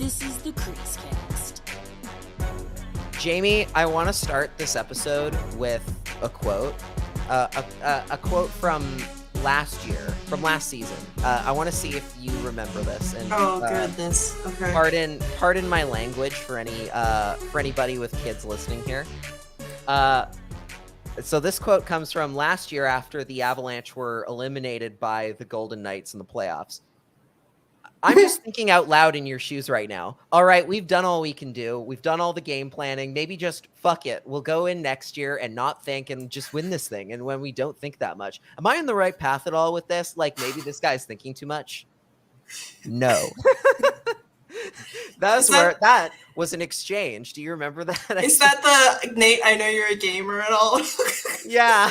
This is the CreaseCast. Jamie, I want to start this episode with a quote. A quote from last season. I want to see if you remember this. And goodness. Okay. Pardon my language for anybody with kids listening here. So this quote comes from last year after the Avalanche were eliminated by the Golden Knights in the playoffs. I'm just thinking out loud in your shoes right now. All right, we've done all we can do. We've done all the game planning. Maybe just fuck it. We'll go in next year and not think and just win this thing. And when we don't think that much, am I on the right path at all with this? Like maybe this guy's thinking too much. No. That was an exchange. Do you remember that? Is that the Nate, I know you're a gamer at all? Yeah,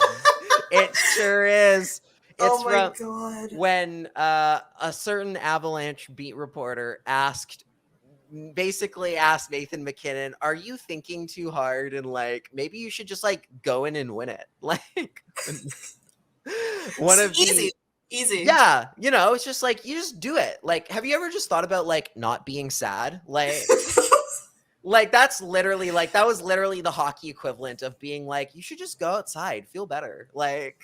it sure is. It's God. When a certain Avalanche beat reporter basically asked Nathan MacKinnon, are you thinking too hard? And like, maybe you should just like go in and win it. Like Easy. Yeah. You know, it's just like, you just do it. Like, have you ever just thought about like not being sad? Like, that was literally the hockey equivalent of being like, you should just go outside, feel better. Like,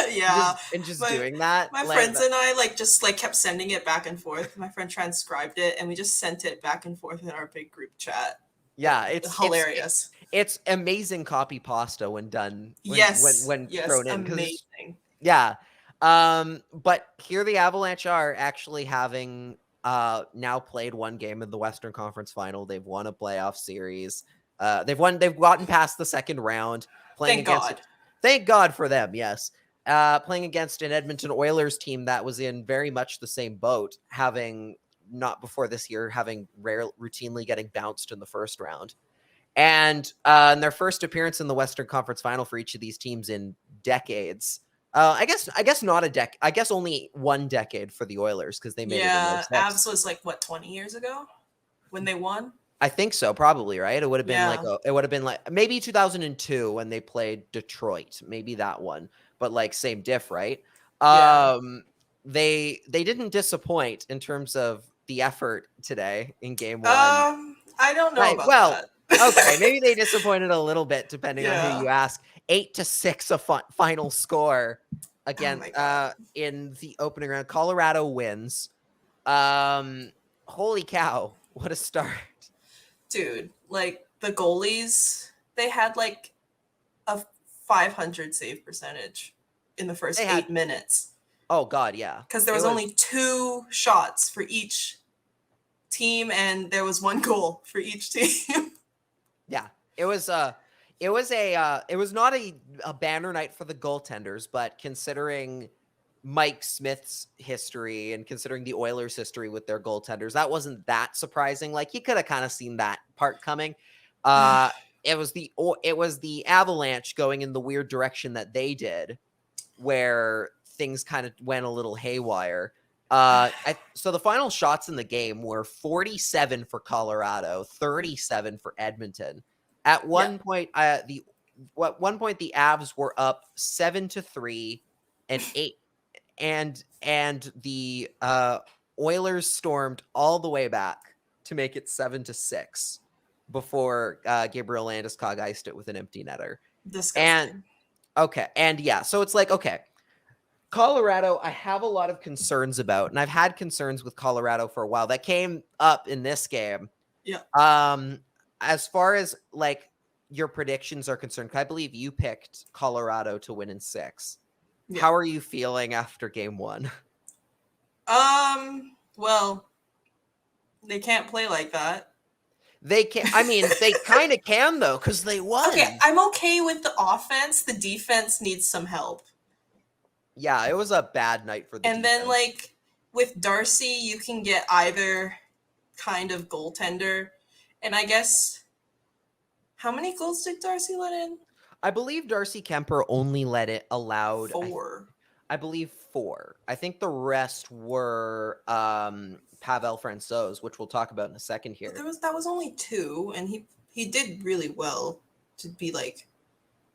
yeah. Just doing that. My friends and I just kept sending it back and forth. My friend transcribed it and we just sent it back and forth in our big group chat. Yeah. It's hilarious. It's amazing copy pasta when done. When yes, thrown in. Amazing. Yeah. But here the Avalanche are actually having now played one game in the Western Conference Final. They've won a playoff series. They've gotten past the second round. Thank God for them, yes. Playing against an Edmonton Oilers team that was in very much the same boat, having not before this year, having routinely getting bounced in the first round. And in their first appearance in the Western Conference Final for each of these teams in decades. I guess not a decade. I guess only one decade for the Oilers because they made it. Yeah, Avs was 20 years ago when they won. I think so, probably, right? It would have been like maybe 2002 when they played Detroit, maybe that one, but like same diff, right? Yeah. They didn't disappoint in terms of the effort today in game one. I don't know about that. Okay, maybe they disappointed a little bit depending on who you ask. 8-6 a final score again in the opening round. Colorado wins. Holy cow, what a start. Dude, the goalies, they had a 500 save percentage in the first 8 minutes. Oh God, yeah. Because there was only 2 shots for each team and there was 1 goal for each team. Yeah, it was not a banner night for the goaltenders, but considering Mike Smith's history and considering the Oilers' history with their goaltenders, that wasn't that surprising. Like, you could have kind of seen that part coming. It was the Avalanche going in the weird direction that they did, where things kind of went a little haywire. So the final shots in the game were 47 for Colorado, 37 for Edmonton. At one point, the Avs were up 7-3 and 8, and the Oilers stormed all the way back to make it 7-6 before Gabriel Landeskog iced it with an empty netter. Disgusting. So it's like, okay, Colorado, I have a lot of concerns about, and I've had concerns with Colorado for a while. That came up in this game. Yeah. As far as your predictions are concerned, I believe you picked Colorado to win in 6. Yeah. How are you feeling after game 1? Well, they can't play like that. They can. I mean, they kind of can though, because they won. Okay, I'm okay with the offense. The defense needs some help. Yeah, it was a bad night for the defense. Then with Darcy, you can get either kind of goaltender. And I guess, how many goals did Darcy let in? I believe Darcy Kemper only allowed 4. I believe 4. I think the rest were Pavel Francouz, which we'll talk about in a second here. That was only 2, and he did really well to be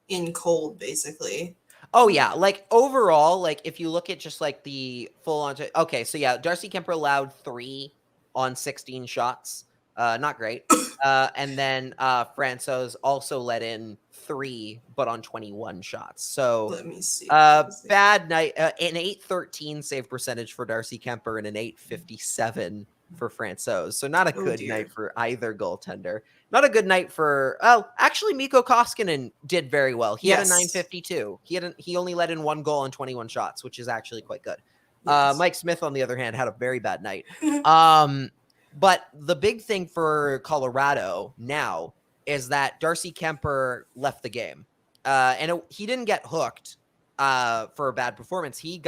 in cold, basically. Oh yeah, overall, if you look at just the full on. Okay, so yeah, Darcy Kemper allowed 3 on 16 shots. Not great. And then Francouz also let in 3, but on 21 shots. So Let me see. bad night. An 813 save percentage for Darcy Kemper and an 857 for Francouz. So not a good night for either goaltender. Not a good night for. Oh, actually, Mikko Koskinen did very well. He had a 952. He only let in 1 goal on 21 shots, which is actually quite good. Yes. Mike Smith, on the other hand, had a very bad night. But the big thing for Colorado now is that Darcy Kemper left the game. He didn't get hooked for a bad performance. He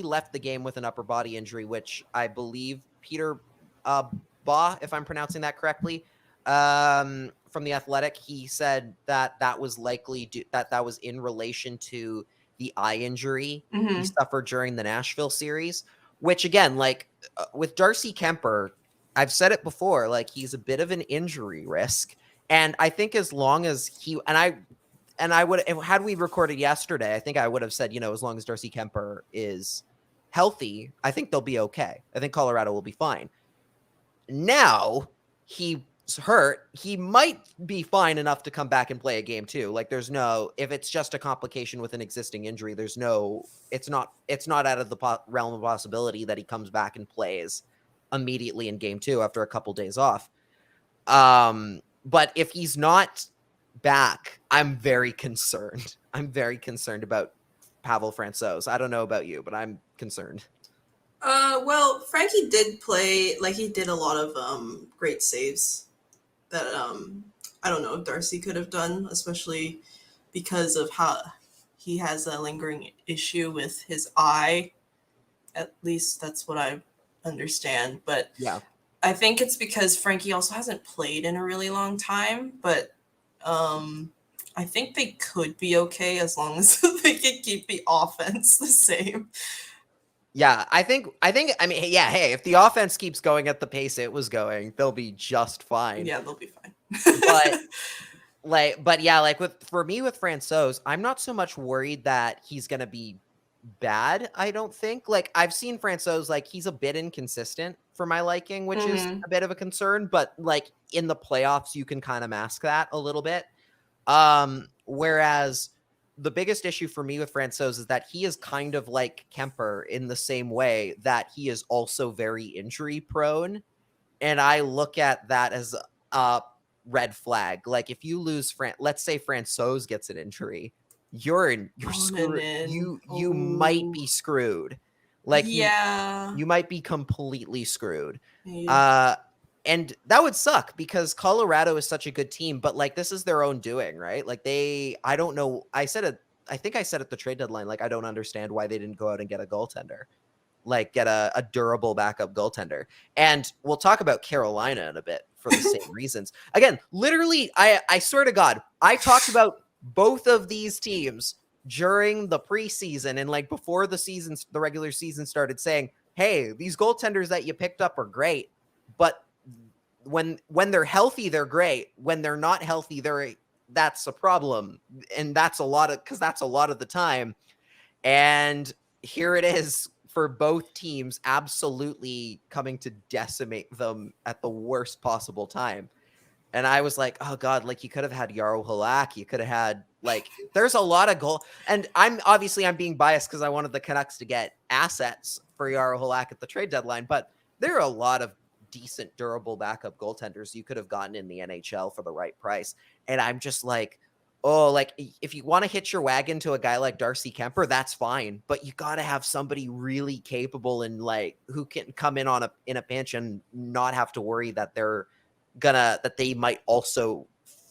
left the game with an upper body injury, which I believe Peter Baugh, if I'm pronouncing that correctly, from The Athletic, he said that was likely that was in relation to the eye injury he suffered during the Nashville series, which again, like with Darcy Kemper, I've said it before, like he's a bit of an injury risk. And I think as long as I would, had we recorded yesterday, I think I would have said, as long as Darcy Kemper is healthy, I think they'll be okay. I think Colorado will be fine. Now he's hurt. He might be fine enough to come back and play a game too. Like if it's just a complication with an existing injury, it's not out of the realm of possibility that he comes back and plays immediately in game 2 after a couple days off. But if he's not back, I'm very concerned. I'm very concerned about Pavel Francouz. I don't know about you, but I'm concerned. Well, Frankie did play, like he did a lot of great saves that I don't know if Darcy could have done, especially because of how he has a lingering issue with his eye. At least that's what I understand. But yeah, I think it's because Frankie also hasn't played in a really long time, but I think they could be okay as long as they can keep the offense the same. Yeah, I mean, yeah, hey, if the offense keeps going at the pace it was going, they'll be just fine. Yeah, they'll be fine. but yeah, like for me with Francouz, I'm not so much worried that he's going to be bad, I don't think. Like I've seen Francouz, like he's a bit inconsistent for my liking, which is a bit of a concern, but like in the playoffs you can kind of mask that a little bit. Whereas the biggest issue for me with Francouz is that he is kind of like Kemper in the same way that he is also very injury prone. And I look at that as a red flag. Like if you lose let's say Francouz gets an injury, you're screwed. You might be screwed. Like you might be completely screwed. Yeah. And that would suck because Colorado is such a good team, but like this is their own doing, right? Like I don't know. I think I said at the trade deadline, like I don't understand why they didn't go out and get a goaltender, like get a durable backup goaltender. And we'll talk about Carolina in a bit for the same reasons. Again, literally, I swear to God, I talked about both of these teams during the preseason and like before the regular season started, saying, hey, these goaltenders that you picked up are great, but when they're healthy, they're great. When they're not healthy, that's a problem. And that's a lot of the time. And here it is for both teams, absolutely coming to decimate them at the worst possible time. And I was like, oh God, like you could have had Jaro Halak. You could have had there's a lot of goal. And I'm being biased because I wanted the Canucks to get assets for Jaro Halak at the trade deadline, but there are a lot of decent, durable backup goaltenders you could have gotten in the NHL for the right price. And I'm just like, oh, like if you want to hitch your wagon to a guy like Darcy Kemper, that's fine. But you got to have somebody really capable and like who can come in in a pinch and not have to worry that they might also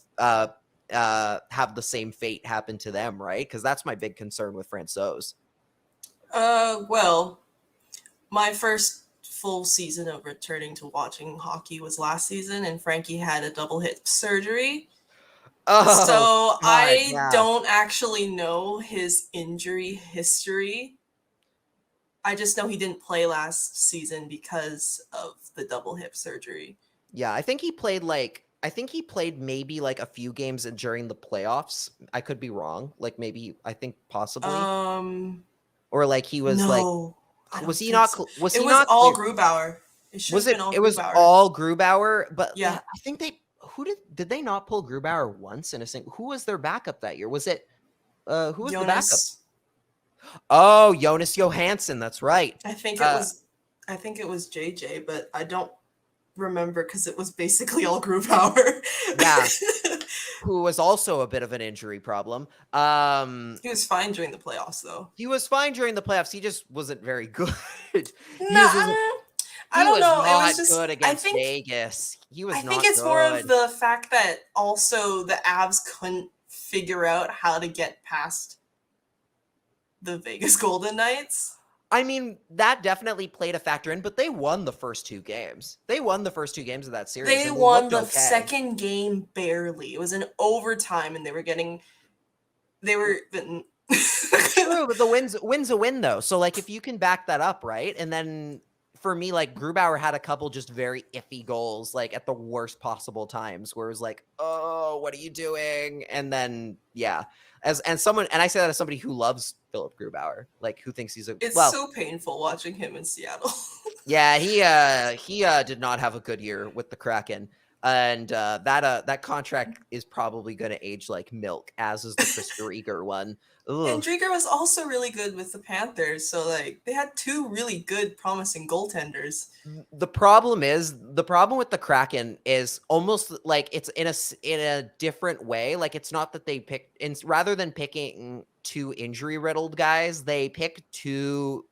have the same fate happen to them, right? Because that's my big concern with Francouz. Well, my first full season of returning to watching hockey was last season, and Frankie had a double hip surgery. So I don't actually know his injury history. I just know he didn't play last season because of the double hip surgery. Yeah, I think he played maybe like a few games during the playoffs. I could be wrong. Like maybe I think possibly. Or like he was was he not? Was he it was not all clear? Grubauer. It should have been all It was Grubauer. all Grubauer, but Yeah. I think did they not pull Grubauer once in a single? Who was their backup that year? Was it who was the backup? Oh, Jonas Johansson, that's right. I think it was JJ, but I don't remember because it was basically all Grubauer. Yeah. Who was also a bit of an injury problem. He was fine during the playoffs, though. He was fine during the playoffs. He just wasn't very good. I don't know. Not It was just good against Vegas. He was. I think it's more of the fact that also the Avs couldn't figure out how to get past the Vegas Golden Knights. I mean, that definitely played a factor in, but they won the first 2 games. They won the first 2 games of that series. They won the second game barely. It was an overtime, and they were. True, but the win's a win though. So like, if you can back that up, right? And then for me, like Grubauer had a couple just very iffy goals, like at the worst possible times, where it was like, oh, what are you doing? And then I say that as somebody who loves Philip Grubauer, like who thinks he's It's so painful watching him in Seattle. Yeah, he did not have a good year with the Kraken. And that contract is probably going to age like milk, as is the Chris Driedger one. Ugh. And Driedger was also really good with the Panthers, so like they had 2 really good, promising goaltenders. The problem with the Kraken is almost like it's in a different way. Like it's not that they picked, rather than picking 2 injury riddled guys, they picked 2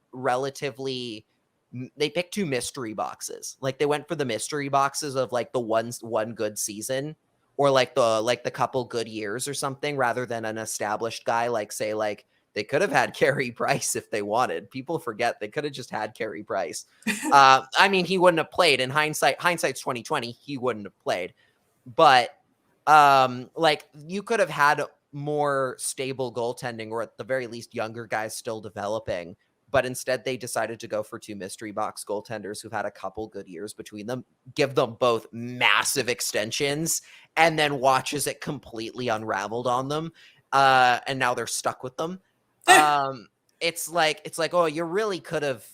mystery boxes. Like they went for the mystery boxes of like the one good season, or like the couple good years or something, rather than an established guy. Like say, like they could have had Carey Price if they wanted. People forget they could have just had Carey Price. I mean, he wouldn't have played. In hindsight's 2020, he wouldn't have played. But like you could have had more stable goaltending, or at the very least younger guys still developing. But instead, they decided to go for 2 mystery box goaltenders who've had a couple good years between them, give them both massive extensions, and then watch as it completely unraveled on them. And now they're stuck with them. It's like, oh, you could have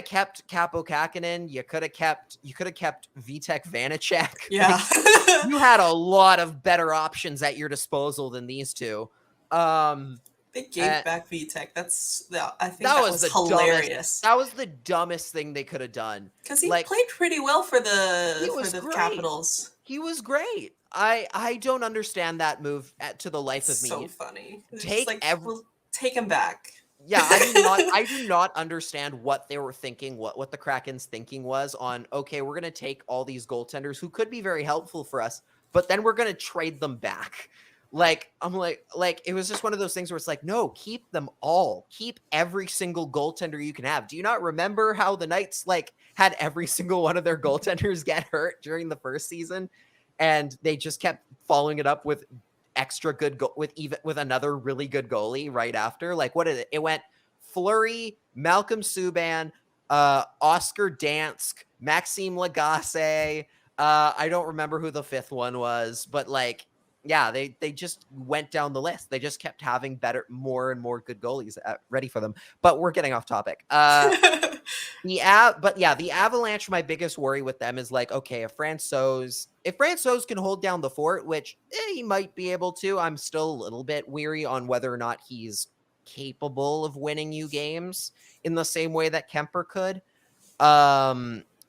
kept Kaapo Kähkönen. You could have kept Vitek Vanacek. Yeah. Like, you had a lot of better options at your disposal than these 2. They gave back Vitek. I think that was hilarious. That was the dumbest thing they could have done. Because he played pretty well for the Capitals. He was great. I don't understand that move to the life of me. So funny. We'll take him back. Yeah, I do not understand what they were thinking, what the Kraken's thinking was on, okay, we're going to take all these goaltenders who could be very helpful for us, but then we're going to trade them back. Like, I'm like, it was just one of those things where it's like, no, keep them all. Keep every single goaltender you can have. Do you not remember how the Knights like had every single one of their goaltenders get hurt during the first season? And they just kept following it up with extra good with another really good goalie right after. Like, what did it? It went Fleury, Malcolm Subban, Oscar Dansk, Maxime Lagacé. I don't remember who the 5th one was, but like, yeah, they just went down the list. They just kept having more and more good goalies ready for them. But we're getting off topic. The Avalanche, my biggest worry with them is like, okay, if Francouz can hold down the fort, which he might be able to, I'm still a little bit weary on whether or not he's capable of winning you games in the same way that Kemper could.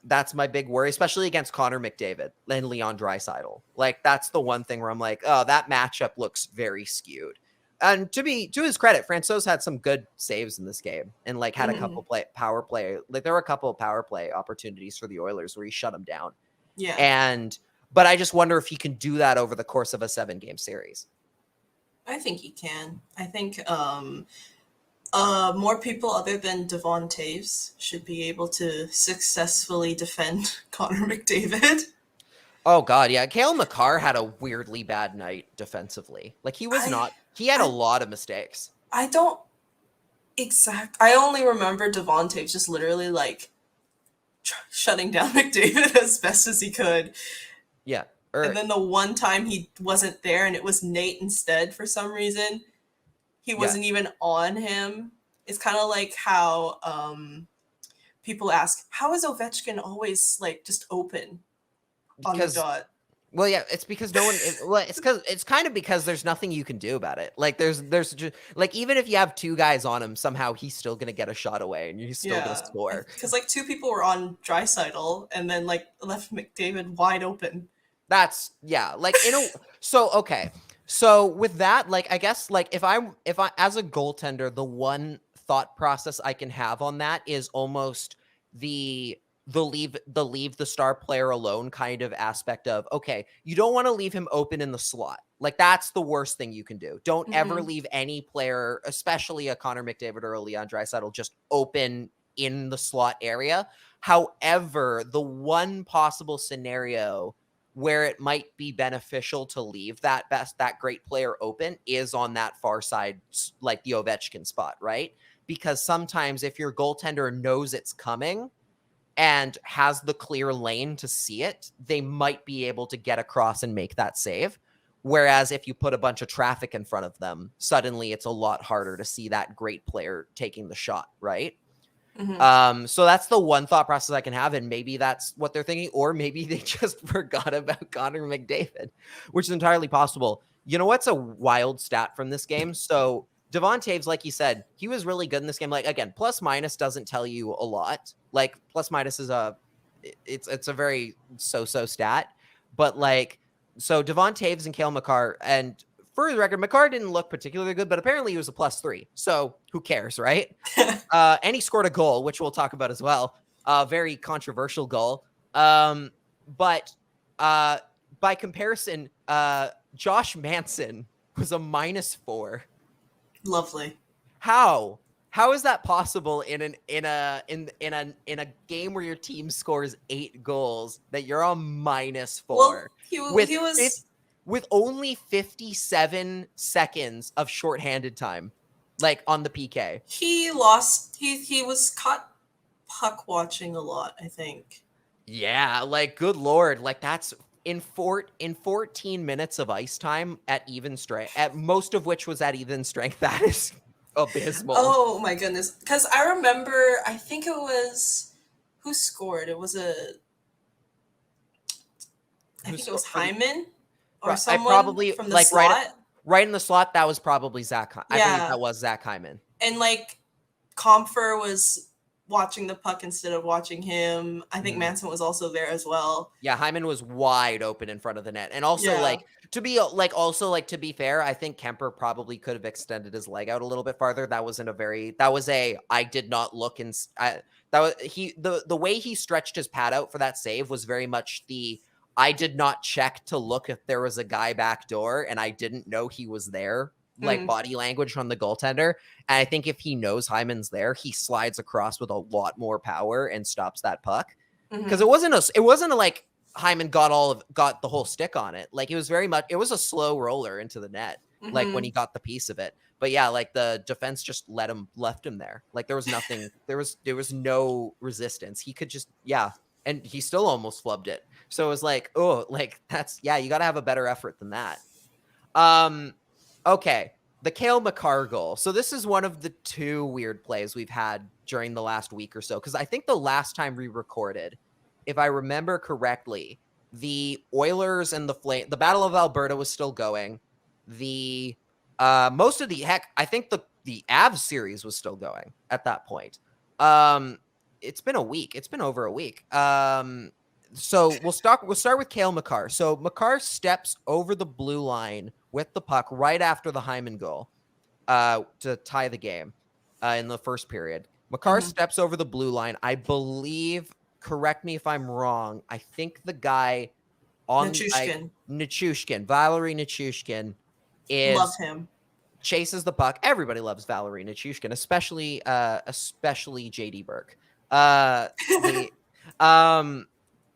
That's my big worry, especially against Connor McDavid and Leon Draisaitl. Like, that's the one thing where I'm like, oh, that matchup looks very skewed. And to his credit, Francouz had some good saves in this game and like had a couple power play. Like there were a couple of power play opportunities for the Oilers where he shut them down. Yeah. But I just wonder if he can do that over the course of a 7-game series. I think he can. I think more people other than Devon Toews should be able to successfully defend Connor McDavid. Oh God, yeah. Cale Makar had a weirdly bad night defensively. Like he had a lot of mistakes. I only remember Devon Toews just literally like shutting down McDavid as best as he could. Yeah. And then the one time he wasn't there and it was Nate instead for some reason. He wasn't even on him. It's kind of like how people ask, how is Ovechkin always like just open on the dot? Well, yeah, it's because no one. It's kind of because there's nothing you can do about it. Like there's just like even if you have two guys on him, somehow he's still gonna get a shot away, and he's still gonna score. Because like two people were on Draisaitl, and then like left McDavid wide open. That's like okay. So with that, like I guess like if I as a goaltender, the one thought process I can have on that is almost the leave the star player alone kind of aspect of, okay, you don't want to leave him open in the slot. Like that's the worst thing you can do. Don't ever leave any player, especially a Connor McDavid or a Leon Draisaitl, just open in the slot area. However, the one possible scenario where it might be beneficial to leave that great player open is on that far side, like the Ovechkin spot, right? Because sometimes if your goaltender knows it's coming and has the clear lane to see it, they might be able to get across and make that save. Whereas if you put a bunch of traffic in front of them, suddenly it's a lot harder to see that great player taking the shot, right? So that's the one thought process I can have, and maybe that's what they're thinking, or maybe they just forgot about Connor McDavid, which is entirely possible. You know what's a wild stat from this game? So Devon Toews, like you said, he was really good in this game. Like again, plus minus doesn't tell you a lot. Like plus minus is it's a very so stat, but like so Devon Toews and Cale Makar, and for the record, Makar didn't look particularly good, but apparently he was a +3. So who cares, right? And he scored a goal, which we'll talk about as well. Very controversial goal. But by comparison, Josh Manson was a -4. Lovely. How is that possible in a game where your team scores 8 goals that you're on -4? Well, he was with only 57 seconds of shorthanded time, like on the PK. He lost. He was caught puck watching a lot, I think. Yeah, like good Lord, like that's in 14 minutes of ice time at even strength, at most of which was at even strength. That is abysmal. Oh my goodness. Because I remember, I think it was, who scored? It was I think it was Hyman or someone from the slot. Right in the slot, that was probably Zach. I believe that was Zach Hyman. And like Comfer was watching the puck instead of watching him. I think Manson was also there as well. Yeah, Hyman was wide open in front of the net. And also to be fair, I think Kemper probably could have extended his leg out a little bit farther. I did not look and the way he stretched his pad out for that save was very much I did not check to look if there was a guy back door and I didn't know he was there, like body language from the goaltender. And I think if he knows Hyman's there, he slides across with a lot more power and stops that puck. Because it wasn't like Hyman got the whole stick on it. Like it was a slow roller into the net, like when he got the piece of it. But yeah, like the defense just left him there. Like there was nothing, there was no resistance. He could just, and he still almost flubbed it. So it was like, oh, like you got to have a better effort than that. Okay. The Cale Makar goal. So this is one of the 2 weird plays we've had during the last week or so. Because I think the last time we recorded, if I remember correctly, the Oilers and the Battle of Alberta was still going. I think the Avs series was still going at that point. It's been a week. It's been over a week. So we'll start with Cale Makar. So Makar steps over the blue line with the puck right after the Hyman goal to tie the game in the first period. Makar steps over the blue line. I believe, correct me if I'm wrong, I think the guy on Nichushkin, Valery Nichushkin, love him. Chases the puck. Everybody loves Valery Nichushkin, especially JD Burke.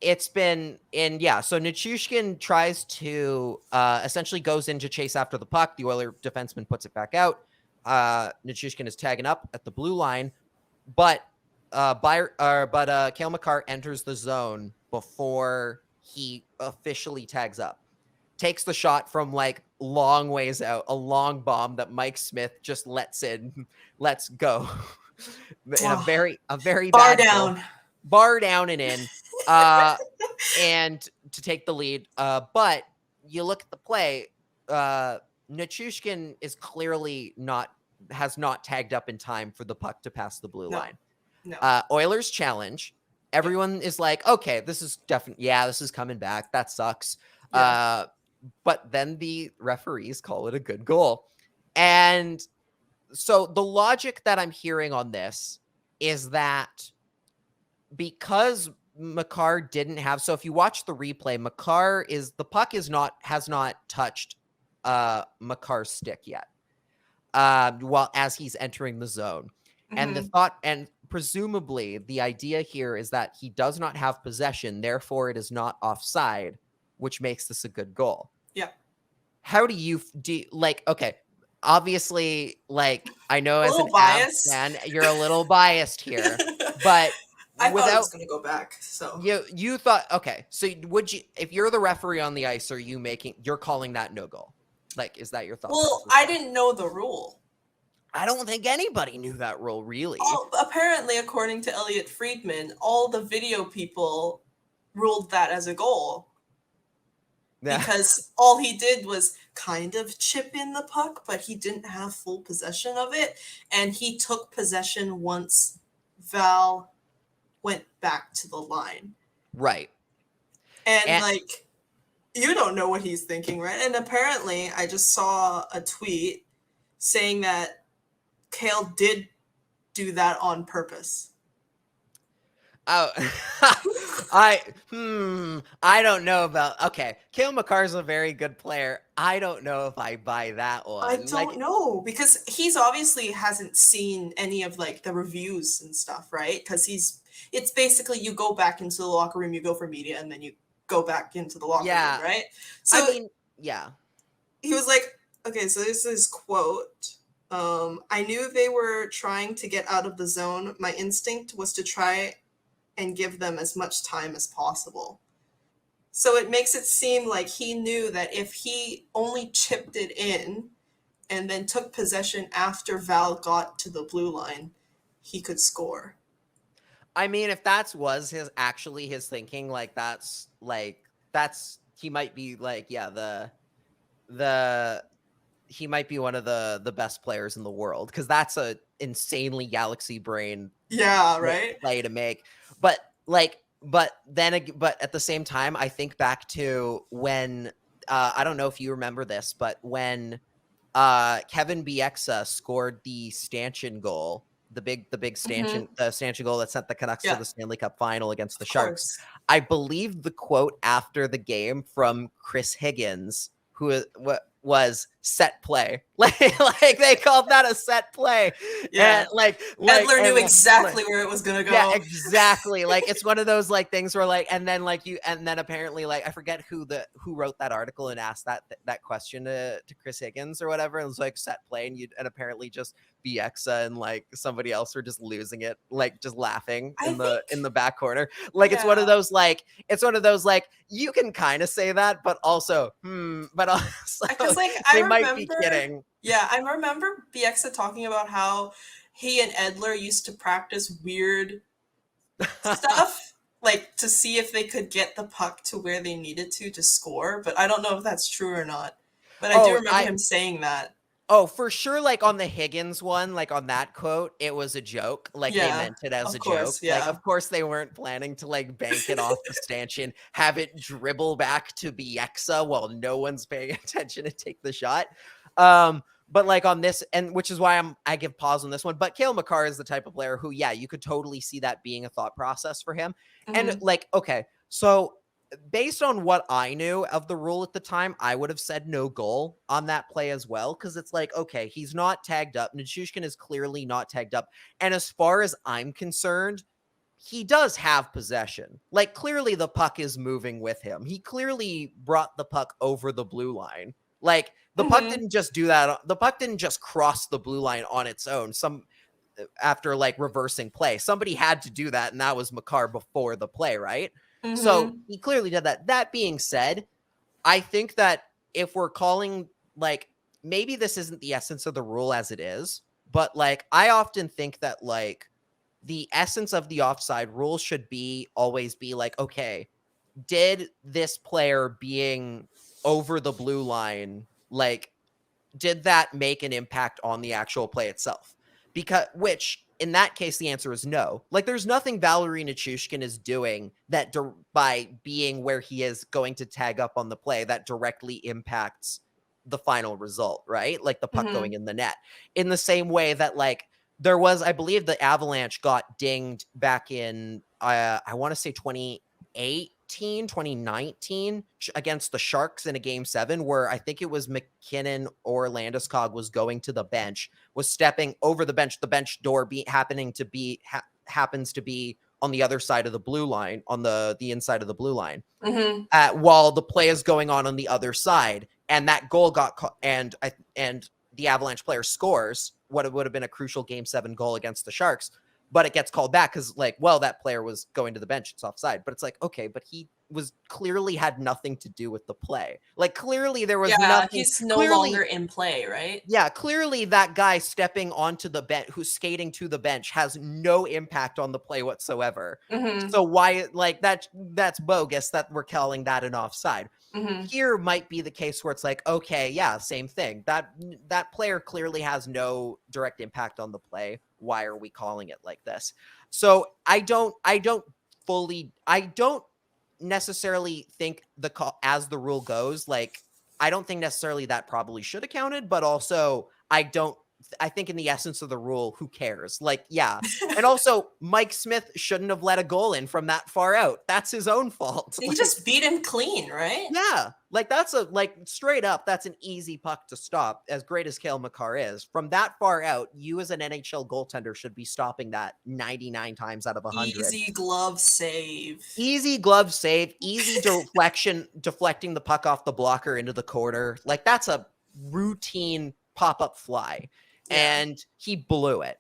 It's been so Nichushkin tries to essentially goes in to chase after the puck. The Oiler defenseman puts it back out. Nichushkin is tagging up at the blue line, but Cale Makar enters the zone before he officially tags up. Takes the shot from like long ways out, a long bomb that Mike Smith just lets go. in a very bar bad goal. down. Bar down and in. And to take the lead. But you look at the play, Nichushkin is clearly has not tagged up in time for the puck to pass the blue line. No. Oilers challenge. Everyone is like, okay, this is definitely, this is coming back. That sucks. Yeah. But then the referees call it a good goal. And so the logic that I'm hearing on this is that because Makar didn't have, so if you watch the replay, the puck has not touched Makar's stick yet. While as he's entering the zone. And the thought, and presumably the idea here is that he does not have possession, therefore it is not offside, which makes this a good goal. Yeah. How do you okay, obviously, like, I know as an Avs fan, you're a little biased here, but I thought it was going to go back. So you thought, okay, so would you, if you're the referee on the ice, you're calling that no goal? Like, is that your thought? Well, I didn't know the rule. I don't think anybody knew that rule, really. Apparently, according to Elliot Friedman, all the video people ruled that as a goal. Yeah. Because all he did was kind of chip in the puck, but he didn't have full possession of it. And he took possession once Val went back to the line. Right. And like, you don't know what he's thinking, right? And apparently, I just saw a tweet saying that Cale did do that on purpose. Oh, I don't know about, okay. Cale Makar's a very good player. I don't know if I buy that one. I don't know, because he's obviously hasn't seen any of like the reviews and stuff, right? Because it's basically you go back into the locker room, you go for media, and then you go back into the locker room, right? So I mean, yeah. He was like, okay, so this is quote. I knew they were trying to get out of the zone. My instinct was to try and give them as much time as possible. So it makes it seem like he knew that if he only chipped it in and then took possession after Val got to the blue line, he could score. I mean, if that was his thinking, like he might be like, he might be one of the best players in the world, because that's a insanely galaxy brain play to make. But at the same time, I think back to when I don't know if you remember this, but when Kevin Bieksa scored the stanchion goal, the big stanchion stanchion goal that sent the Canucks to the Stanley Cup final against the Sharks. I believe the quote after the game from Chris Higgins, who was set play. Like they called that a set play. Yeah. And Edler knew exactly where it was gonna go. Yeah, exactly. Like it's one of those like things where like, and then apparently like I forget who wrote that article and asked that question to Chris Higgins or whatever. And it was like set play, and apparently just Bieksa and like somebody else were just losing it, like just laughing in the back corner. Like it's one of those like you can kind of say that, but also but also because like they might be kidding. Yeah, I remember Bieksa talking about how he and Edler used to practice weird stuff, like to see if they could get the puck to where they needed to score. But I don't know if that's true or not. But I do remember him saying that. Oh, for sure. Like on the Higgins one, like on that quote, it was a joke. Like they meant it as a joke. Yeah. Like, of course, they weren't planning to like bank it off the stanchion, have it dribble back to Bieksa while no one's paying attention and take the shot. But like on this, and which is why I give pause on this one. But Cale Makar is the type of player who, you could totally see that being a thought process for him. And like, okay, so based on what I knew of the rule at the time, I would have said no goal on that play as well. Cause it's like, okay, he's not tagged up. Nichushkin is clearly not tagged up. And as far as I'm concerned, he does have possession. Like clearly the puck is moving with him. He clearly brought the puck over the blue line. Like the puck didn't just do that. The puck didn't just cross the blue line on its own. After like reversing play, somebody had to do that. And that was Makar before the play. Right. So he clearly did that. That being said, I think that if we're calling, like, maybe this isn't the essence of the rule as it is, but like I often think that like the essence of the offside rule should always be like, okay, did this player being over the blue line, like, did that make an impact on the actual play itself? Which in that case, the answer is no. Like, there's nothing Valery Nichushkin is doing that by being where he is going to tag up on the play that directly impacts the final result, right? Like the puck going in the net. In the same way that like there was, I believe the Avalanche got dinged back in, I want to say 2019 against the Sharks in a game 7 where I think it was McKinnon or Landeskog was going to the bench, was stepping over the bench door happens to be on the other side of the blue line, on the inside of the blue line, while the play is going on the other side, and that goal got caught, and the Avalanche player scores what would have been a crucial game 7 goal against the Sharks. But it gets called back because, like, well, that player was going to the bench. It's offside. But it's like, okay, but he clearly had nothing to do with the play. Like, clearly there was nothing. He's no longer in play, right? Yeah, clearly that guy stepping onto the bench, who's skating to the bench, has no impact on the play whatsoever. So why, like, that's bogus that we're calling that an offside. Here might be the case where it's like, okay, yeah, same thing. That player clearly has no direct impact on the play. Why are we calling it like this? So I don't necessarily think the call, as the rule goes, like, I don't think necessarily that probably should have counted, but also I think in the essence of the rule, who cares? Like, yeah. And also Mike Smith shouldn't have let a goal in from that far out. That's his own fault. He just beat him clean, right? Yeah. Like straight up, that's an easy puck to stop, as great as Cale Makar is. From that far out, you as an NHL goaltender should be stopping that 99 times out of 100. Easy glove save. Easy deflecting the puck off the blocker into the corner. Like, that's a routine pop-up fly. Yeah. And he blew it.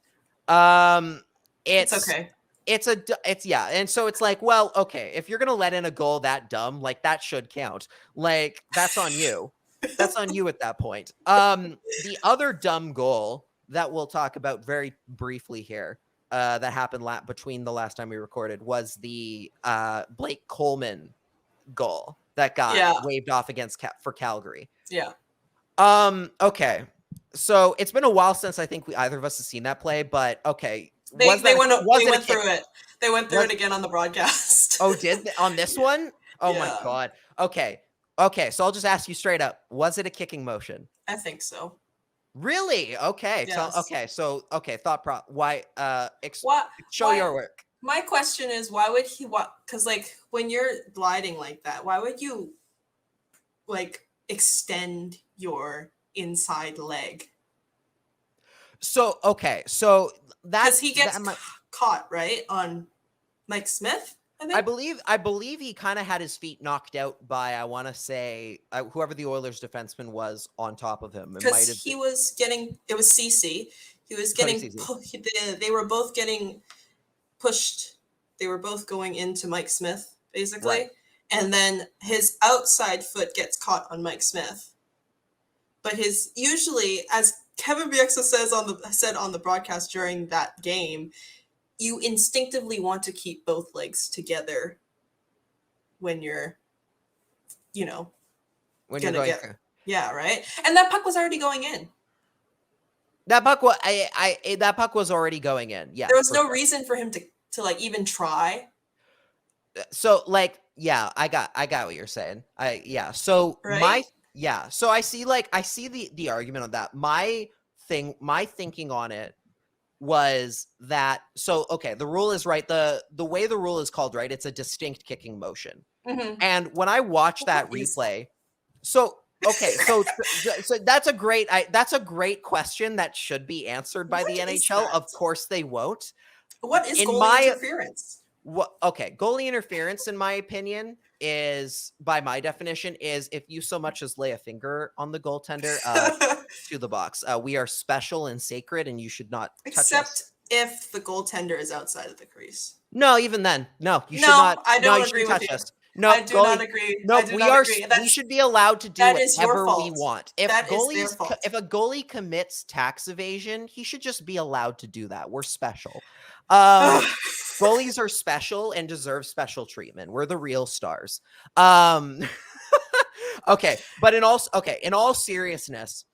It's okay. And so it's like, well, okay, if you're gonna let in a goal that dumb, like, that should count. Like, that's on you. That's on you at that point. The other dumb goal that we'll talk about very briefly here, that happened between the last time we recorded, was the Blake Coleman goal that got waved off for Calgary. Yeah. Okay. So it's been a while since I think either of us has seen that play, but okay. They went through it. They went through it again on the broadcast. Oh, did they? On this one? Oh my God. Okay. So I'll just ask you straight up. Was it a kicking motion? I think so. Really? Okay. Yes. Why? Show why, your work. My question is, why would he? Because like when you're gliding like that, why would you like extend your inside leg? So okay, so because he gets caught right on Mike Smith. I believe he kind of had his feet knocked out by, I want to say, whoever the Oilers defenseman was on top of him. Because it was CC. He was getting. They were both getting pushed. They were both going into Mike Smith basically, right. And then his outside foot gets caught on Mike Smith. But usually, as Kevin Bieksa said on the broadcast during that game, you instinctively want to keep both legs together when you're, right? And that puck was already going in. That puck was already going in. Yeah, there was no reason for him to like even try. So like, yeah, I got what you're saying. So right? So I see the argument on that. My thinking on it was that, so okay, the rule is right. The way the rule is called, right, it's a distinct kicking motion. And when I watched that replay, so that's a great question that should be answered by the NHL. Of course they won't. What is goalie interference? Goalie interference, in my opinion, is, by my definition, is if you so much as lay a finger on the goaltender to the box. We are special and sacred, and you should not touch us. Except if the goaltender is outside of the crease. No, even then, no, you should not. I don't agree with you. No, I do not agree. No, I do not agree. We should be allowed to do that is your whatever we fault. want. If That is their fault. If a goalie commits tax evasion, he should just be allowed to do that. We're special. Goalies are special and deserve special treatment. We're the real stars. Okay, but in all seriousness,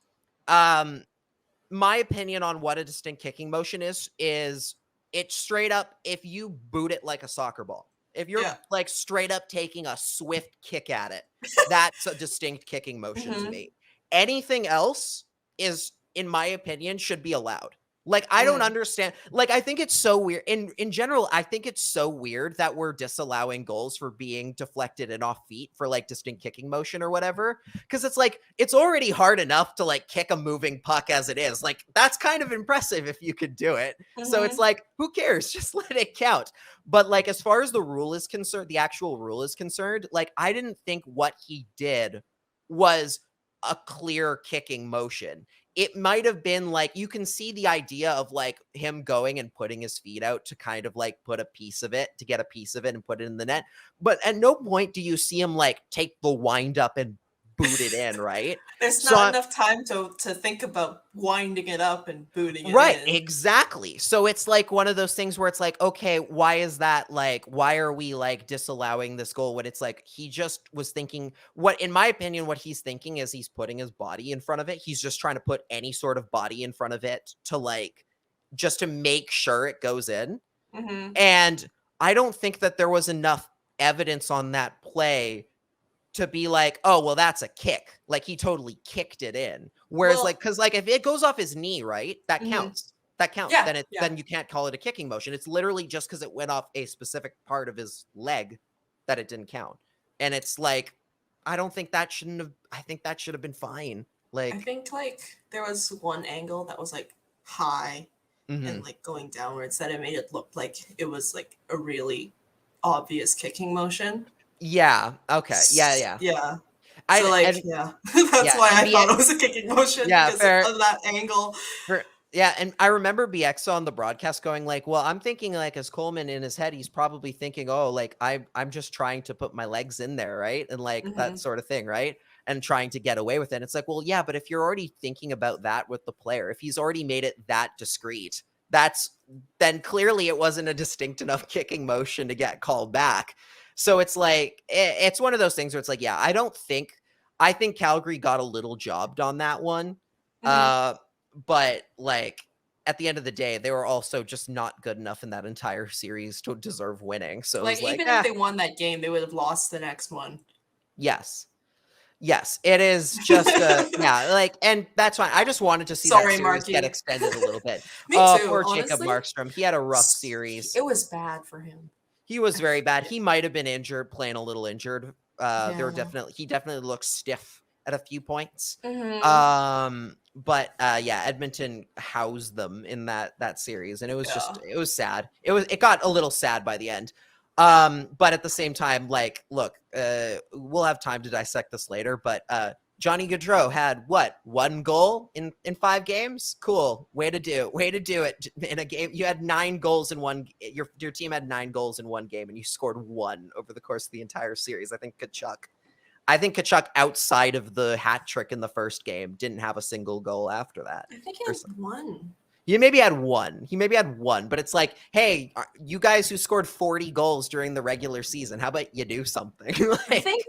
my opinion on what a distinct kicking motion is it's straight up if you boot it like a soccer ball. If you're like straight up taking a swift kick at it, that's a distinct kicking motion to me. Anything else is, in my opinion, should be allowed. Like, I don't understand. Like, I think it's so weird. In general, I think it's so weird that we're disallowing goals for being deflected and off feet for like distinct kicking motion or whatever. Because it's like, it's already hard enough to like kick a moving puck as it is. Like, that's kind of impressive if you could do it. So it's like, who cares? Just let it count. But like, as far as the rule is concerned, the actual rule is concerned, like, I didn't think what he did was a clear kicking motion. It might have been like, you can see the idea of like him going and putting his feet out to kind of like get a piece of it and put it in the net. But at no point do you see him like take the wind up and boot it in, right? There's not enough time to think about winding it up and booting it right, in. Exactly. So it's like one of those things where it's like, okay, why is that? Like, why are we like disallowing this goal when it's like he just was thinking in my opinion, what he's thinking is he's putting his body in front of it. He's just trying to put any sort of body in front of it to like, just to make sure it goes in. And I don't think that there was enough evidence on that play to be like, oh, well, that's a kick. Like, he totally kicked it in. Whereas, because if it goes off his knee, right, that counts. That counts. Yeah, then you can't call it a kicking motion. It's literally just because it went off a specific part of his leg that it didn't count. And it's like, I think that should have been fine. Like, I think like there was one angle that was like high and like going downwards that it made it look like it was like a really obvious kicking motion. Yeah. Okay. Yeah. Yeah. So that's why I thought it was a kicking motion because of that angle. And I remember BX on the broadcast going like, well, I'm thinking like as Coleman in his head, he's probably thinking, oh, like I'm just trying to put my legs in there, right? And like that sort of thing, right? And trying to get away with it. And it's like, well, yeah, but if you're already thinking about that with the player, if he's already made it that discreet, then clearly it wasn't a distinct enough kicking motion to get called back. So it's like, it's one of those things where it's like, yeah, I think Calgary got a little jobbed on that one. But like at the end of the day, they were also just not good enough in that entire series to deserve winning. So like, even if they won that game, they would have lost the next one. Yes, it is just and that's fine. I just wanted to see that series get extended a little bit. Me too. Poor honestly, Jacob Markstrom. He had a rough series. It was bad for him. He was very bad. He might have been injured, playing a little injured. He definitely looked stiff at a few points. But Edmonton housed them in that series, and it was it was sad. It got a little sad by the end. But at the same time, like, look, we'll have time to dissect this later, but Johnny Gaudreau had one goal in 5 games? Cool. Way to do it in a game. You had 9 goals in one. Your team had 9 goals in one game, and you scored 1 over the course of the entire series. I think Tkachuk, outside of the hat trick in the first game, didn't have a single goal after that. I think he had 1. He maybe had one, but it's like, hey, you guys who scored 40 goals during the regular season, how about you do something? Like, I think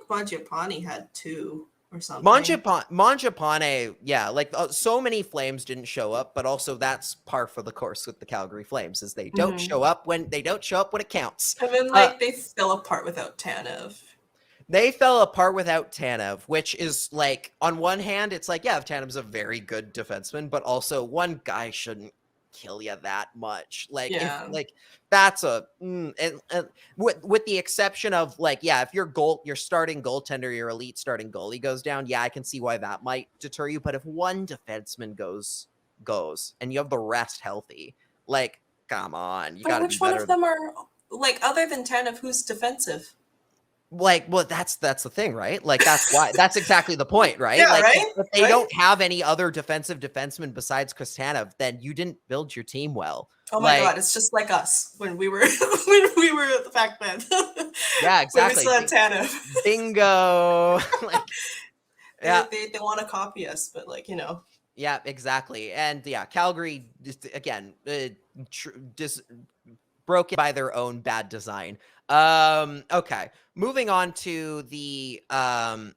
Mangiapane had 2 or something. Mangiapane, yeah, like so many Flames didn't show up, but also that's par for the course with the Calgary Flames, is they don't show up when it counts. And then they fell apart without Tanev. They fell apart without Tanev, which is like, on one hand, it's like, yeah, Tanev's a very good defenseman, but also one guy shouldn't kill you that much. Like, that's with the exception of like, yeah, if your starting goaltender, your elite starting goalie goes down, yeah, I can see why that might deter you. But if one defenseman goes, and you have the rest healthy, like, come on, you got to be better. Which one of them are, like, other than Tanev, who's defensive? Like, well, that's the thing, right? Like, that's exactly the point, right? Yeah, like, right? If they don't have any other defensive defenseman besides Chris Tanev, then you didn't build your team well. Oh my God, it's just like us when we were back then. Yeah, exactly. When we saw Tanev. Bingo. They want to copy us, but Yeah, exactly. And yeah, Calgary just again just broken by their own bad design. Okay, moving on to the other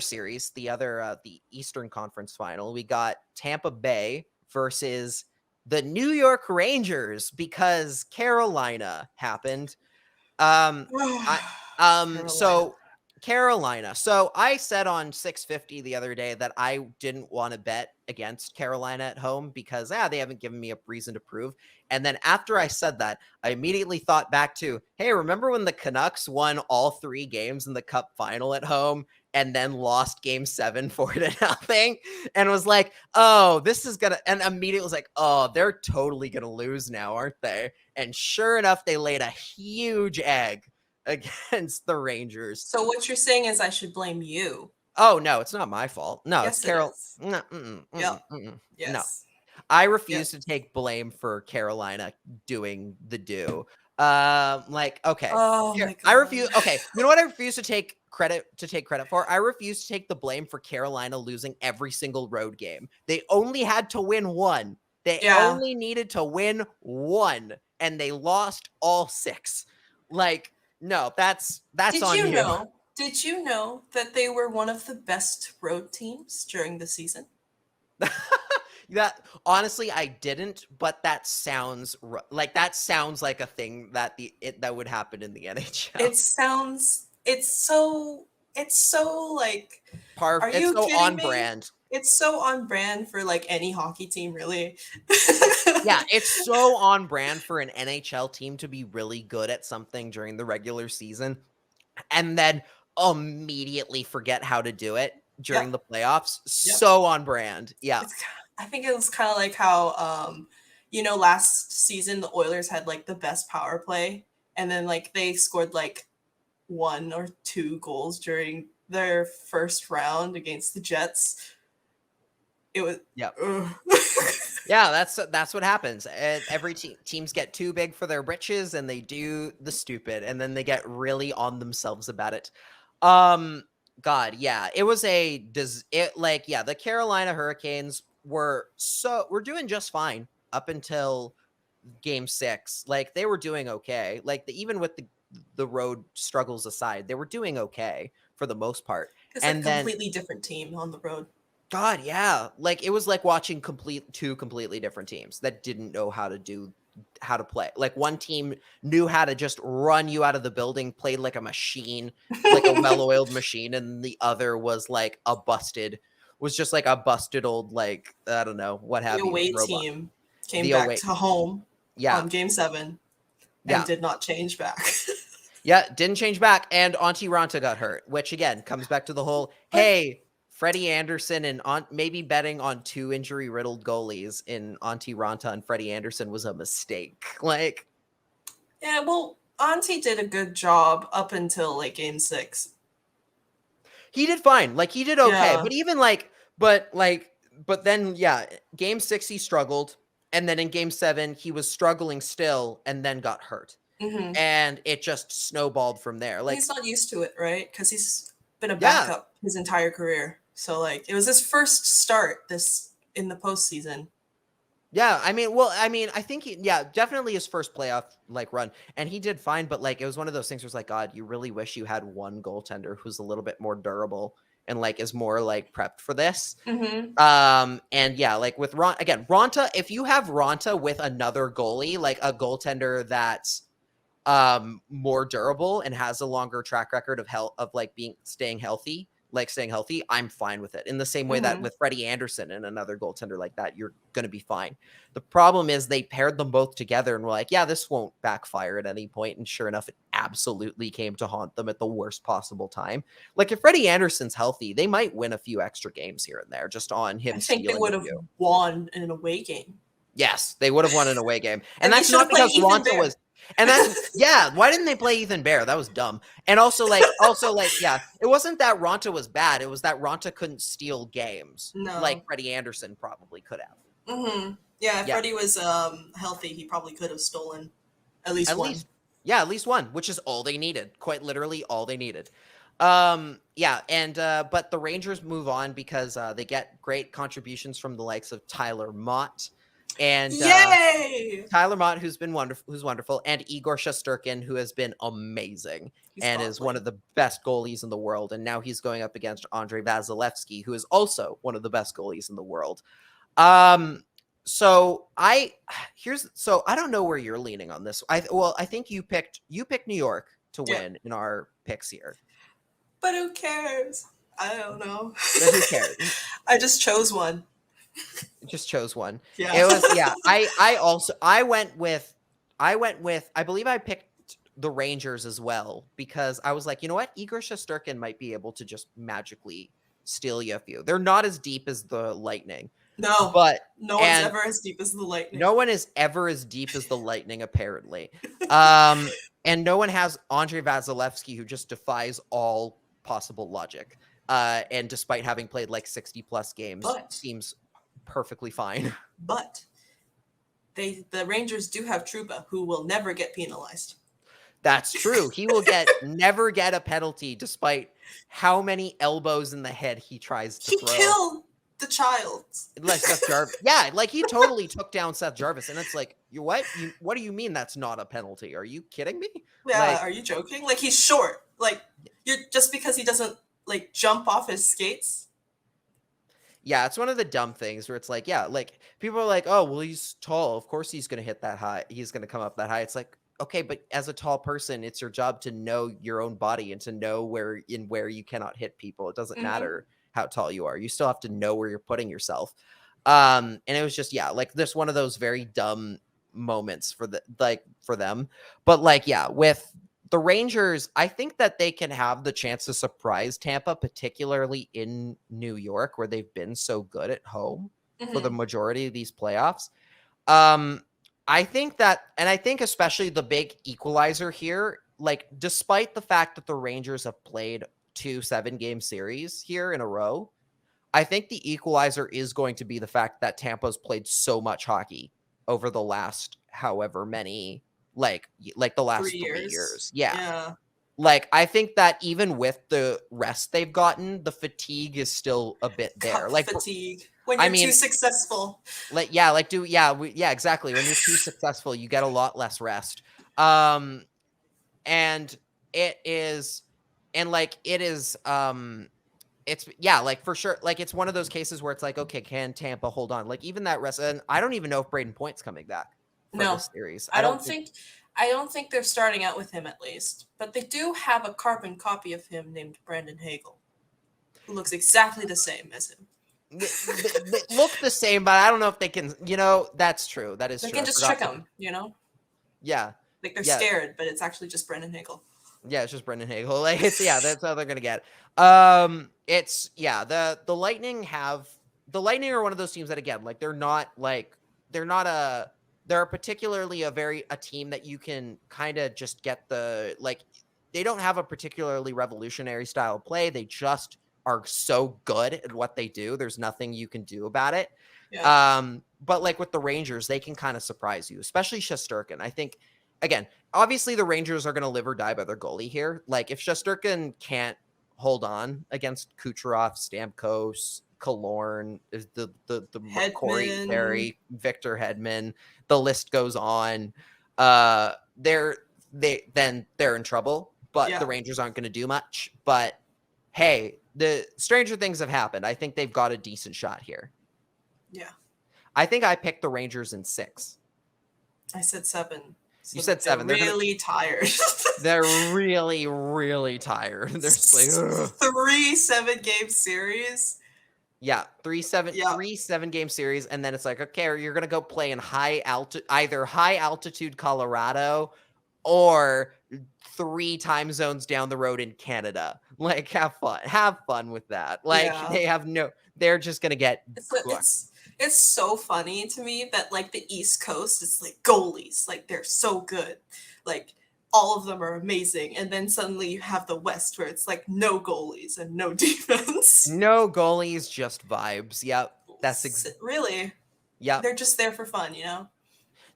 series, the Eastern Conference Final. We got Tampa Bay versus the New York Rangers because Carolina happened. I so Carolina. So I said on 650 the other day that I didn't want to bet against Carolina at home because they haven't given me a reason to prove. And then after I said that, I immediately thought back to, hey, remember when the Canucks won all 3 games in the Cup final at home and then lost game 7 4-0 and was like, oh, this is gonna, and immediately was like, oh, they're totally gonna lose now, aren't they? And sure enough, they laid a huge egg against the Rangers. So what you're saying is I should blame you. Oh, no, it's not my fault. No, yes, it's Carol. It is. Yes. No. I refuse to take blame for Carolina doing the do. Okay. Oh my God. I refuse. Okay. You know what I refuse to take credit for? I refuse to take the blame for Carolina losing every single road game. They only had to win 1. They only needed to win 1 and they lost all 6. No, that's on you. Did you know that they were one of the best road teams during the season? That honestly, I didn't, but that sounds like a thing that that would happen in the NHL. It's so like, are you so kidding on me? brand. It's so on brand for like any hockey team, really. Yeah, it's so on brand for an NHL team to be really good at something during the regular season and then immediately forget how to do it during the playoffs. So on brand. Yeah. I think it was kind of like how, last season the Oilers had like the best power play, and then like they scored like 1 or 2 goals during their first round against the Jets. It was yeah, that's what happens. Every teams get too big for their britches and they do the stupid and then they get really on themselves about it. God, yeah, it was the Carolina Hurricanes were doing just fine up until game 6. Like they were doing okay. Even with the road struggles aside, they were doing okay for the most part. It's a completely different team on the road. God, yeah. It was like watching two completely different teams that didn't know how to play. Like one team knew how to just run you out of the building, played like a machine, like a well-oiled machine, and the other was just like a busted old, I don't know, what have you. The away team came back to home on game 7 and did not change back. Yeah, didn't change back. And Auntie Ranta got hurt, which again comes back to the whole, hey, Freddie Anderson and maybe betting on 2 injury-riddled goalies in Auntie Ranta and Freddie Anderson was a mistake. Yeah, well, Auntie did a good job up until game 6. He did fine. He did okay. But even but then game 6 he struggled, and then in game 7 he was struggling still, and then got hurt, and it just snowballed from there. He's not used to it, right? Because he's been a backup his entire career. So it was his first start in the postseason. Yeah, I think definitely his first playoff run, and he did fine. But it was one of those things where it's God, you really wish you had one goaltender who's a little bit more durable and is more prepped for this. And with Ranta, if you have Ranta with another goalie, a goaltender that's more durable and has a longer track record of staying healthy, I'm fine with it. In the same way that with Freddie Anderson and another goaltender like that, you're going to be fine. The problem is they paired them both together and were this won't backfire at any point. And sure enough, it absolutely came to haunt them at the worst possible time. If Freddie Anderson's healthy, they might win a few extra games here and there just on him. I think they would have won an away game. Yes, they would have won an away game. And that's not because Ranta was... And that's why didn't they play Ethan Bear? That was dumb. And also it wasn't that Ranta was bad. It was that Ranta couldn't steal games like Freddie Anderson probably could have. Yeah, if Freddie was healthy, he probably could have stolen at least one. At least one, which is all they needed. Quite literally all they needed. But the Rangers move on because they get great contributions from the likes of Tyler Mott and Yay! Tyler Mott, who's wonderful, and Igor Shesterkin, who has been amazing is one of the best goalies in the world. And now he's going up against Andrei Vasilevsky, who is also one of the best goalies in the world. So I don't know where you're leaning on this. I think you picked New York to win in our picks here. But who cares? I don't know. But who cares? I just chose one. Just chose one. Yeah. It was I believe I picked the Rangers as well, because I was like, you know what? Igor Shesterkin might be able to just magically steal you a few. They're not as deep as the Lightning. No, but no one's ever as deep as the Lightning. No one is ever as deep as the Lightning, apparently. And no one has Andrei Vasilevsky, who just defies all possible logic. And despite having played like 60 plus games, seems perfectly fine. But the Rangers do have Trouba, who will never get penalized. That's true. He will never get a penalty, despite how many elbows in the head he tries to throw. He killed the child. Like Seth Jarvis. Yeah, like he totally took down Seth Jarvis. And it's like, what do you mean that's not a penalty? Are you kidding me? Yeah, are you joking? Like, he's short. Like, you're just because he doesn't like jump off his skates. Yeah, it's one of the dumb things where it's like, yeah, like people are like, oh, well, he's tall. Of course he's going to hit that high. He's going to come up that high. It's like, okay, but as a tall person, it's your job to know your own body and to know where you cannot hit people. It doesn't matter how tall you are. You still have to know where you're putting yourself. And it was just, like this one of those very dumb moments for them. But like, yeah, with the Rangers, I think that they can have the chance to surprise Tampa, particularly in New York, where they've been so good at home for the majority of these playoffs. I think especially the big equalizer here, like despite the fact that the Rangers have played 2 7-game series here in a row, I think the equalizer is going to be the fact that Tampa's played so much hockey over the last however many, like the last 3 years. Yeah. Like, I think that even with the rest they've gotten, the fatigue is still a bit there. Like fatigue. When you're too successful. Exactly. When you're too successful, you get a lot less rest. And it's for sure. Like, it's one of those cases where it's like, okay, can Tampa hold on? Like, even that rest, and I don't even know if Braden Point's coming back for this series. I don't think they're starting out with him, at least. But they do have a carbon copy of him named Brandon Hagel, who looks exactly the same as him. They look the same, but I don't know if they can. That's true. That is true. They can just trick him. Yeah. Like they're scared, but it's actually just Brandon Hagel. Yeah, it's just Brendan Hagel. Like that's how they're gonna get. The Lightning are one of those teams that, again, like they're particularly a team that you can kind of just get they don't have a particularly revolutionary style of play. They just are so good at what they do. There's nothing you can do about it. Yeah. But like with the Rangers, they can kind of surprise you, especially Shesterkin. I think, again, obviously the Rangers are going to live or die by their goalie here. Like if Shesterkin can't hold on against Kucherov, Stamkos, Killorn, the Corey Perry, Victor Hedman, the list goes on. They're in trouble, but the Rangers aren't going to do much. But hey, the stranger things have happened. I think they've got a decent shot here. Yeah. I think I picked the Rangers in 6. I said 7. So you said 7. They're really tired. They're really, really tired. They're just like, ugh. 3 7-game series. Yeah, 3 7-game series, and then it's like, okay, you're gonna go play in either high altitude Colorado or 3 time zones down the road in Canada. Like, have fun with that. Like, they're just gonna get. It's so funny to me that like the East Coast is like goalies, like they're so good, like all of them are amazing, and then suddenly you have the West where it's like no goalies and no defense. No goalies, just vibes. Yep, that's really. Yeah. They're just there for fun, you know?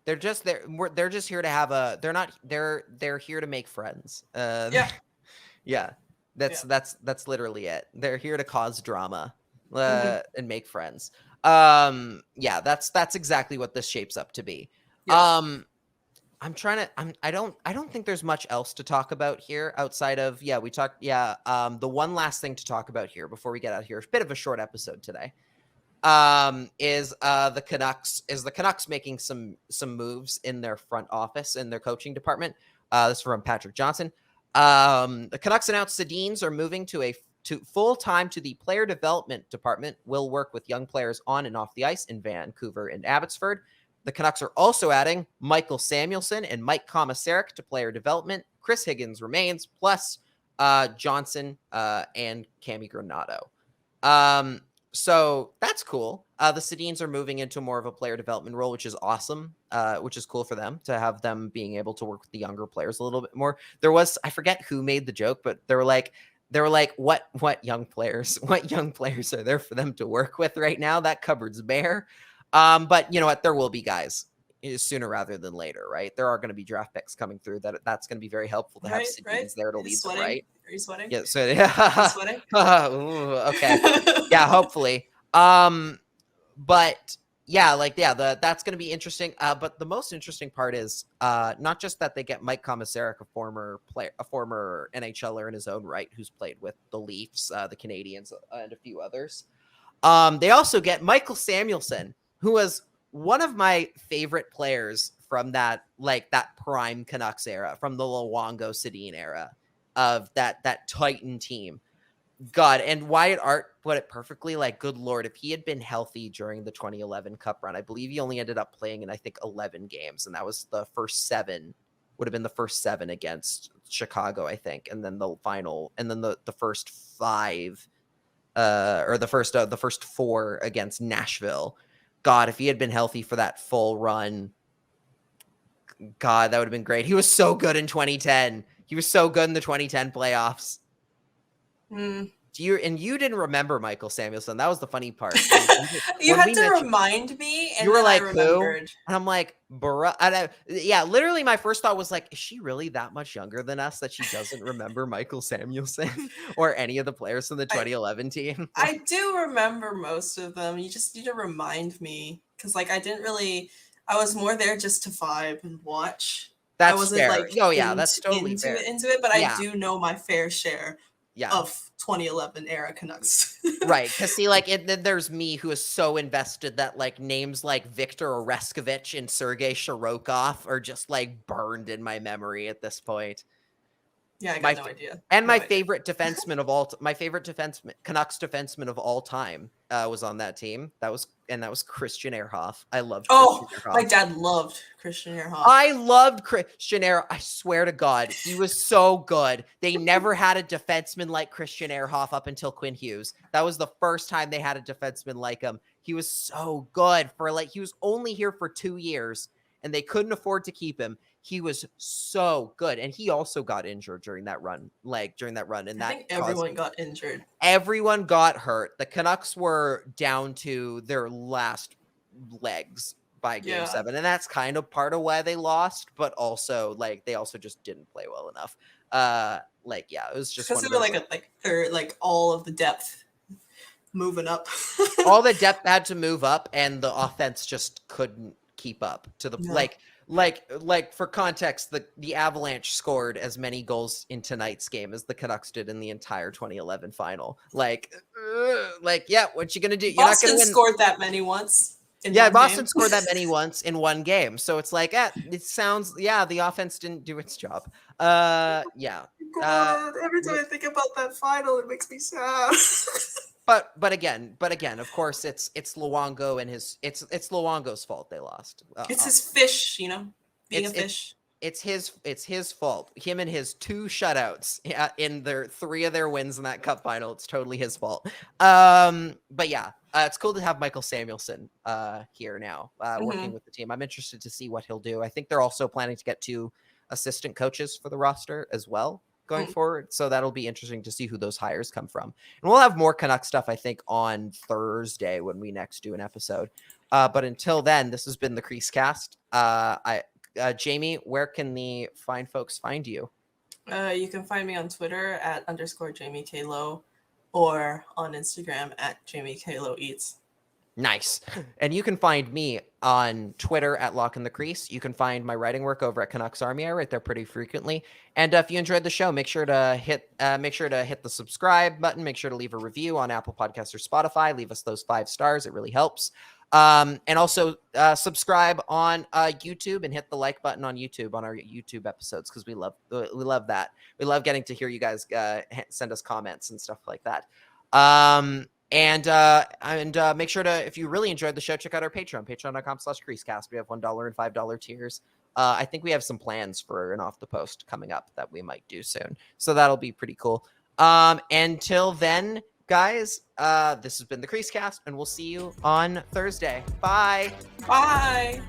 They're just there. They're just here to have a. They're not. They're here to make friends. Yeah. Yeah. That's literally it. They're here to cause drama, and make friends. Yeah. That's exactly what this shapes up to be. Yes. I'm trying to. I don't think there's much else to talk about here outside of we talked. Yeah. The one last thing to talk about here before we get out of here. It's a bit of a short episode today. Is the Canucks making some moves in their front office in their coaching department. This is from Patrick Johnson. The Canucks announced Sedins are moving to full time to the player development department. Will work with young players on and off the ice in Vancouver and Abbotsford. The Canucks are also adding Michael Samuelsson and Mike Komisarek to player development. Chris Higgins remains, plus Johnson and Cami Granato. So that's cool. The Sedins are moving into more of a player development role, which is awesome, which is cool for them to have them being able to work with the younger players a little bit more. I forget who made the joke, but they were like, what young players are there for them to work with right now? That cupboard's bare. But you know what? There will be guys sooner rather than later, right? There are going to be draft picks coming through that's going to be very helpful to have Sedins there to lead them, right? Are you sweating? Yeah. So Are you sweating? Ooh, okay. Yeah, hopefully. But that's going to be interesting. But the most interesting part is not just that they get Mike Komisarek, a former NHLer in his own right, who's played with the Leafs, the Canadians, and a few others. They also get Michael Samuelsson, who was one of my favorite players from that prime Canucks era, from the Luongo-Sedin era of that Titan team. God, and Wyatt Art put it perfectly. Like, good Lord, if he had been healthy during the 2011 Cup run, I believe he only ended up playing in, I think, 11 games. And that was the first 7, would have been the first 7 against Chicago, I think. And then the final, and then the first 5, or the first 4 against Nashville. God, if he had been healthy for that full run, God, that would have been great. He was so good in 2010. He was so good in the 2010 playoffs. You didn't remember Michael Samuelsson. That was the funny part. You had to remind me, and you were like, "Who?" And I'm like, "Bruh." Yeah, literally, my first thought was like, "Is she really that much younger than us that she doesn't remember Michael Samuelsson or any of the players from the 2011 team?" I do remember most of them. You just need to remind me, because I was more there just to vibe and watch. That's I wasn't fair. That's totally into fair. it, but I do know my fair share. Of 2011 era Canucks. Right, because see, then there's me who is so invested that names like Victor Oreskovich and Sergei Shirokov are just burned in my memory at this point. Yeah, I got no idea. And my favorite defenseman Canucks defenseman of all time was on that team. That was Christian Ehrhoff. I loved Christian Ehrhoff. My dad loved Christian Ehrhoff. I loved Christian Ehrhoff. I swear to God, he was so good. They never had a defenseman like Christian Ehrhoff up until Quinn Hughes. That was the first time they had a defenseman like him. He was so good he was only here for 2 years and they couldn't afford to keep him. He was so good, and he also got injured during that run. I think everyone got injured. Everyone got hurt. The Canucks were down to their last legs by Game 7, and that's kind of part of why they lost. But also, they also just didn't play well enough. It was just because they were all of the depth moving up. All the depth had to move up, and the offense just couldn't keep up to the for context, the Avalanche scored as many goals in tonight's game as the Canucks did in the entire 2011 final. What you gonna do? You're Boston not gonna win. Scored that many once. Boston scored that many once in one game. So it's it sounds the offense didn't do its job. God, every time I think about that final, it makes me sad. But again, of course, it's Luongo and it's Luongo's fault they lost. It's his fish, being a fish. It's his fault. Him and his 2 shutouts in their 3 of their wins in that cup final. It's totally his fault. But yeah, it's cool to have Michael Samuelsson here now working with the team. I'm interested to see what he'll do. I think they're also planning to get 2 assistant coaches for the roster as well. going forward. So that'll be interesting to see who those hires come from. And we'll have more Canuck stuff, I think, on Thursday when we next do an episode. But until then, this has been the CreaseCast. Jamie, where can the fine folks find you? You can find me on Twitter at _Jamie K. Lowe or on Instagram at Jamie K. Lowe Eats. Nice. And you can find me on Twitter at Lach and the Crease. You can find my writing work over at Canucks Army. I write there pretty frequently. And if you enjoyed the show, make sure to hit the subscribe button. Make sure to leave a review on Apple Podcasts or Spotify. Leave us those 5 stars. It really helps. And also subscribe on YouTube and hit the like button on YouTube on our YouTube episodes, because we love that. We love getting to hear you guys send us comments and stuff like that. And make sure to, if you really enjoyed the show, check out our Patreon, patreon.com/CreaseCast. We have $1 and $5 tiers. I think we have some plans for an Off the Post coming up that we might do soon. So that'll be pretty cool. Until then, guys, this has been the CreaseCast, and we'll see you on Thursday. Bye. Bye.